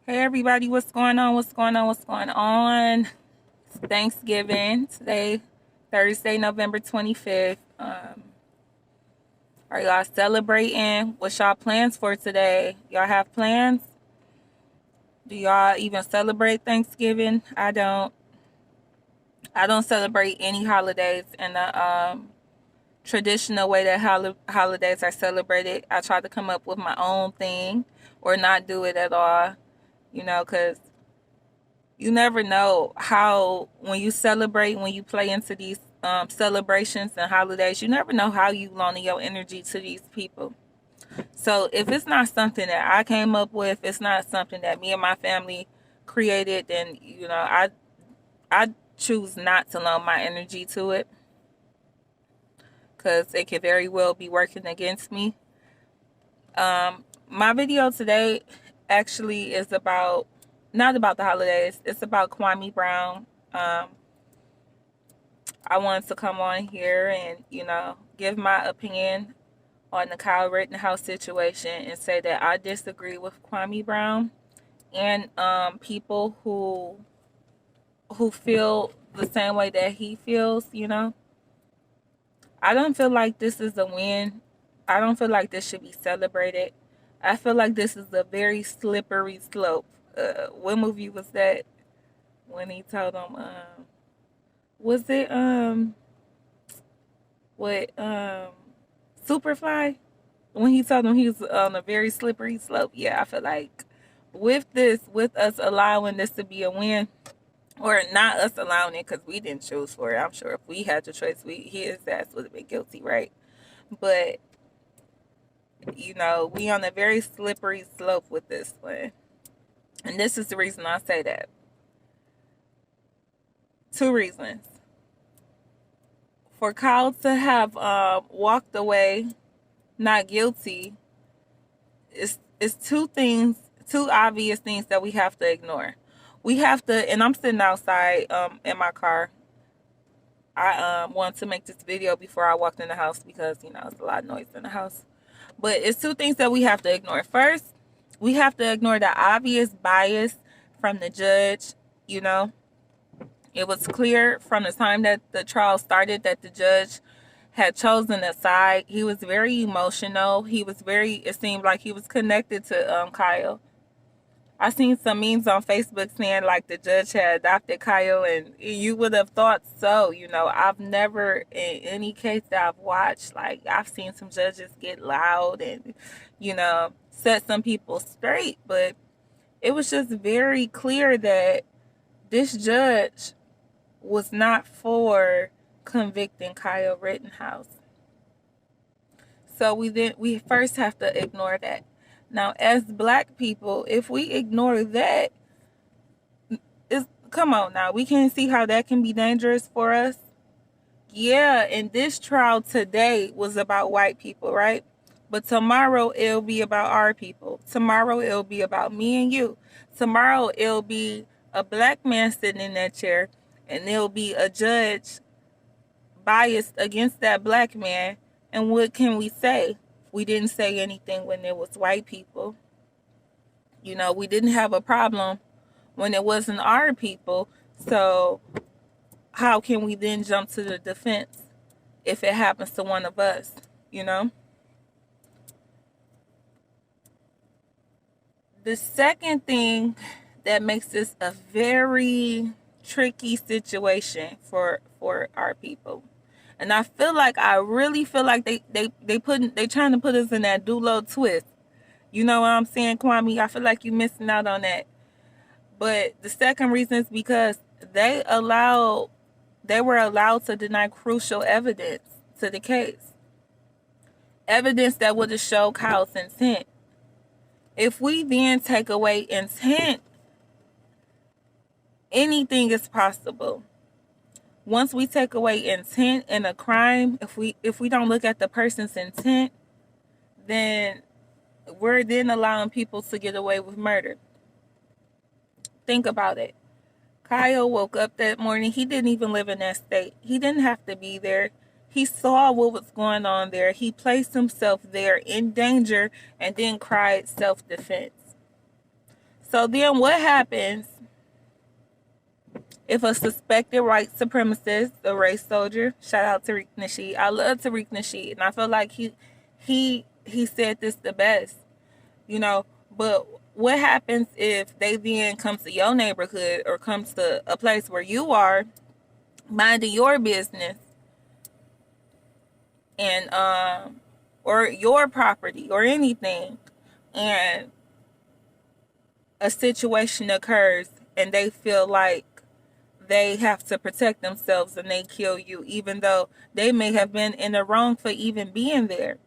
Hey everybody, what's going on? What's going on? What's going on? It's Thanksgiving today, Thursday, November 25th. Are y'all celebrating? What's y'all plans for today? Y'all have plans? Do y'all even celebrate Thanksgiving? I don't. I don't celebrate any holidays in the traditional way that holidays are celebrated. I try to come up with my own thing or not do it at all, because you never know how when you celebrate, when you play into these celebrations and holidays, you never know how you loan your energy to these people. So if it's not something that I came up with, it's not something that me and my family created, then I choose not to loan my energy to it because it could very well be working against me. My video today actually is about not about the holidays. It's about Kwame Brown. I wanted to come on here and, give my opinion on the Kyle Rittenhouse situation and say that I disagree with Kwame Brown and people who feel the same way that he feels. I don't feel like this is a win. I don't feel like this should be celebrated. I feel like this is a very slippery slope. What movie was that when he told him, was it what Superfly, when he told him he was on a very slippery slope? Yeah, I feel like with us allowing this to be a win, or not us allowing it because we didn't choose for it. I'm sure if we had the choice, his ass would have been guilty, right? But we on a very slippery slope with this one, and this is the reason I say that. Two reasons. For Kyle to have walked away not guilty is two obvious things that we have to ignore. We have to, and I'm sitting outside in my car. I wanted to make this video before I walked in the house because it's a lot of noise in the house. But it's two things that we have to ignore. First, we have to ignore the obvious bias from the judge. It was clear from the time that the trial started that the judge had chosen a side. He was very emotional. It seemed like he was connected to Kyle. I seen some memes on Facebook saying like the judge had adopted Kyle, and you would have thought so. I've never, in any case that I've watched, like I've seen some judges get loud and, set some people straight, but it was just very clear that this judge was not for convicting Kyle Rittenhouse. So we first have to ignore that. Now, as black people, if we ignore that, come on now, we can see how that can be dangerous for us. Yeah, and this trial today was about white people, right? But tomorrow it'll be about our people. Tomorrow it'll be about me and you. Tomorrow it'll be a black man sitting in that chair, and there'll be a judge biased against that black man. And what can we say? We didn't say anything when it was white people. We didn't have a problem when it wasn't our people. So how can we then jump to the defense if it happens to one of us? The second thing that makes this a very tricky situation for our people, and I really feel like they trying to put us in that Dulo twist. You know what I'm saying, Kwame? I feel like you're missing out on that. But the second reason is because they were allowed to deny crucial evidence to the case. Evidence that would have showed Kyle's intent. If we then take away intent, anything is possible. Once we take away intent in a crime, if we don't look at the person's intent, then we're then allowing people to get away with murder. Think about it. Kyle woke up that morning. He didn't even live in that state. He didn't have to be there. He saw what was going on there. He placed himself there in danger and then cried self-defense. So then what happens if a suspected white supremacist, a race soldier, shout out Tariq Nasheed. I love Tariq Nasheed, and I feel like he said this the best, you know. But what happens if they then comes to your neighborhood or comes to a place where you are minding your business and or your property or anything, and a situation occurs and they feel like they have to protect themselves and they kill you, even though they may have been in the wrong for even being there,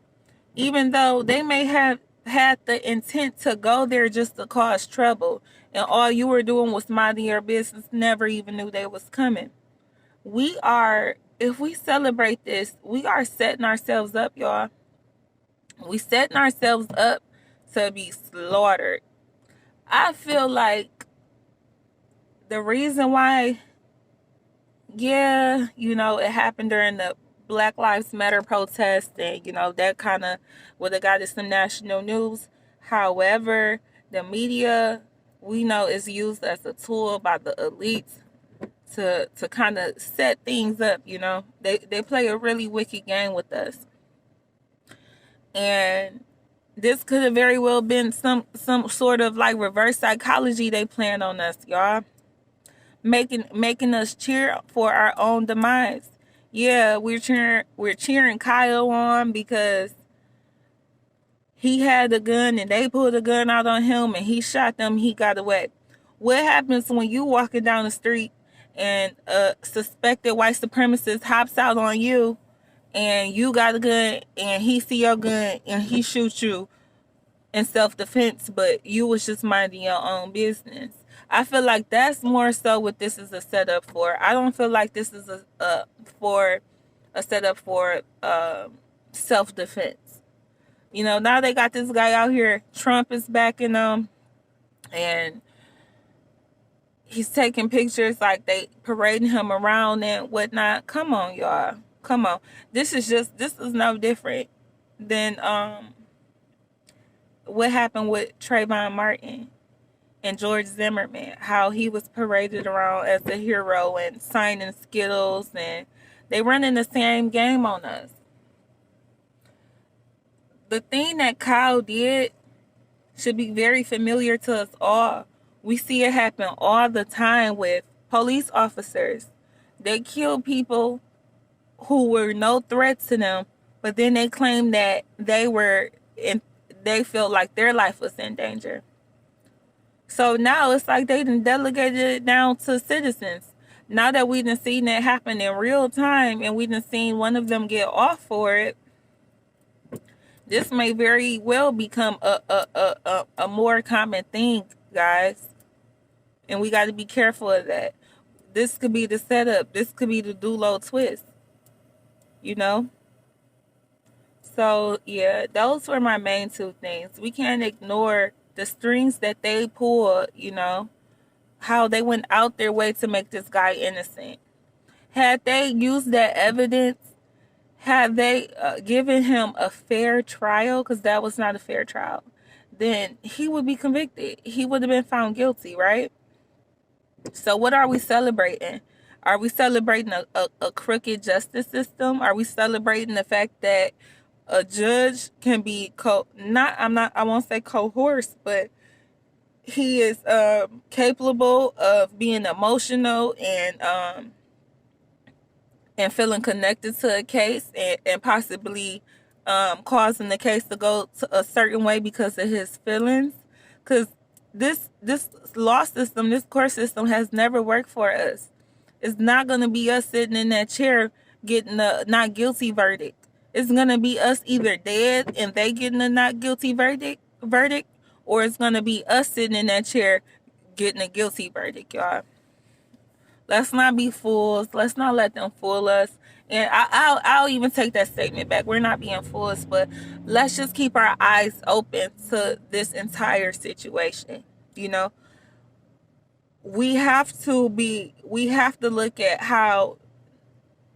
even though they may have had the intent to go there just to cause trouble, and all you were doing was minding your business, never even knew they was coming. We are, if we celebrate this, we are setting ourselves up, y'all. We setting ourselves up to be slaughtered. I feel like the reason why, yeah, it happened during the Black Lives Matter protest, and that kind of would have got us some national news. However, the media, we know, is used as a tool by the elites to kind of set things up. They play a really wicked game with us, and this could have very well been some sort of like reverse psychology they planned on us, y'all. Making us cheer for our own demise. Yeah, we're cheering Kyle on because he had a gun and they pulled a gun out on him and he shot them, he got away. What happens when you walking down the street and a suspected white supremacist hops out on you and you got a gun and he see your gun and he shoots you in self-defense, but you was just minding your own business? I feel like that's more so what this is a setup for. I don't feel like this is a setup for self-defense. Now they got this guy out here. Trump is backing them, and he's taking pictures like they parading him around and whatnot. Come on, y'all. Come on. This is no different than what happened with Trayvon Martin and George Zimmerman, how he was paraded around as a hero and signing Skittles, and they running the same game on us. The thing that Kyle did should be very familiar to us all. We see it happen all the time with police officers. They kill people who were no threat to them, but then they claim that they felt like their life was in danger. So now it's like they done delegated it down to citizens. Now that we done seen that happen in real time and we done seen one of them get off for it, this may very well become a more common thing, guys. And we got to be careful of that. This could be the setup. This could be the Dulo twist. So, yeah, those were my main two things. We can't ignore the strings that they pulled, how they went out their way to make this guy innocent. Had they used that evidence, had they given him a fair trial, because that was not a fair trial, then he would be convicted. He would have been found guilty, right? So what are we celebrating? Are we celebrating a crooked justice system? Are we celebrating the fact that a judge can be I won't say coerced, but he is capable of being emotional and feeling connected to a case and possibly causing the case to go to a certain way because of his feelings? Because this law system, this court system has never worked for us. It's not going to be us sitting in that chair getting a not guilty verdict. It's going to be us either dead and they getting a not guilty verdict, or it's going to be us sitting in that chair getting a guilty verdict, y'all. Let's not be fools. Let's not let them fool us. And I'll even take that statement back. We're not being fools, but let's just keep our eyes open to this entire situation. We have to look at how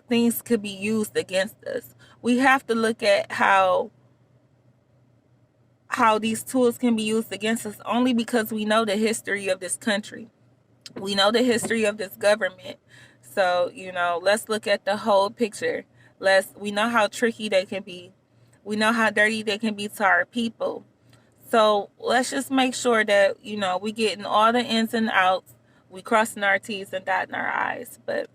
things could be used against us. We have to look at how how these tools can be used against us only because we know the history of this country. We know the history of this government. So, let's look at the whole picture. We know how tricky they can be. We know how dirty they can be to our people. So let's just make sure that, we getting all the ins and outs. We crossing our T's and dotting our I's. But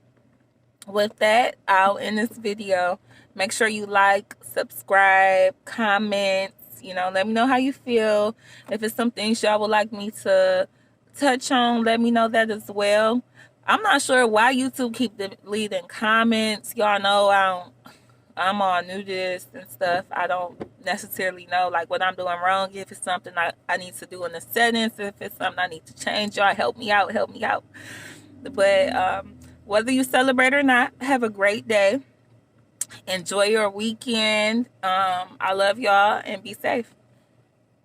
with that, I'll end this video. Make sure you like, subscribe, comment, let me know how you feel. If it's some things y'all would like me to touch on, let me know that as well. I'm not sure why YouTube keep deleting comments. Y'all know I'm all new to this and stuff. I don't necessarily know like what I'm doing wrong. If it's something I need to do in the settings, if it's something I need to change, y'all help me out. But whether you celebrate or not, have a great day. Enjoy your weekend. I love y'all and be safe.